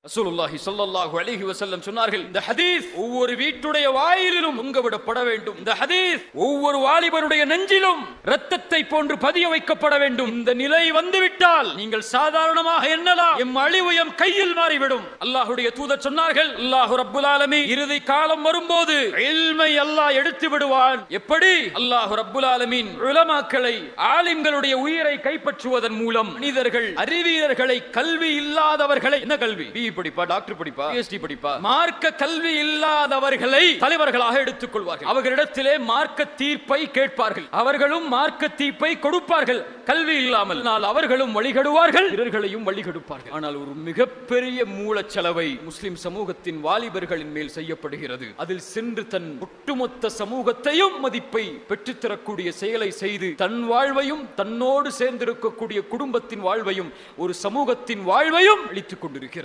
ரசூலுல்லாஹி ஸல்லல்லாஹு அலைஹி வஸல்லம் சொன்னார்கள், இந்த ஹதீஸ் ஒவ்வொரு வீட்டுடைய வாயிலிலும் தொங்கவிடப்பட வேண்டும். இந்த ஹதீஸ் ஒவ்வொரு வாலிபனுடைய நெஞ்சிலும் இரத்தத்தை போன்று பதிய வைக்கப்பட வேண்டும். இந்த நிலை வந்துவிட்டால் நீங்கள் சாதாரணமாக எண்ணலாம், எம் அழிவு எம் கையில் மாறிவிடும். அல்லாஹ்வுடைய தூதர் சொன்னார்கள், அல்லாஹ் ரப்புல் ஆலமீன் இறுதி காலம் வரும்போது இல்மை அல்லாஹ் எடுத்து விடுவான். எப்படி? அல்லாஹ் ரப்புல் ஆலமீன் உலமாக்களை, ஆலிம்களுடைய உயிரை கைப்பற்றுவதன் மூலம் மனிதர்கள், அறிவியர்களை, கல்வி இல்லாதவர்களை, என்ன கல்வி, படிப்பா, டாக்டர் படிப்பா, PhD படிப்பா, மார்க்க கல்வி இல்லாதவர்களை தலைவர்களாக எடுத்துக் கொள்வார்கள். அவர்களிடத்திலே மார்க்க தீர்ப்பை கேட்பார்கள். அவர்களும் மார்க்க தீர்ப்பை கொடுப்பார்கள். கல்வி இல்லாமல் அவர்களும் வழிகடுவார்கள், பிறர்களையும் வழிகெடுப்பார்கள். ஆனால் ஒரு மிகப்பெரிய மூலச்செலவை முஸ்லிம் சமூகத்தின் வாலிபர்களின் மேல் செய்யப்படுகிறது. அதில் சென்று தன் ஒட்டுமொத்த சமூகத்தையும் மதிப்பை பெற்றுத்தரக்கூடிய செயலை செய்து தன் வாழ்வையும் தன்னோடு சேர்ந்திருக்கக்கூடிய குடும்பத்தின் வாழ்வையும் ஒரு சமூகத்தின் வாழ்வையும் அளித்துக் கொண்டிருக்கிறது.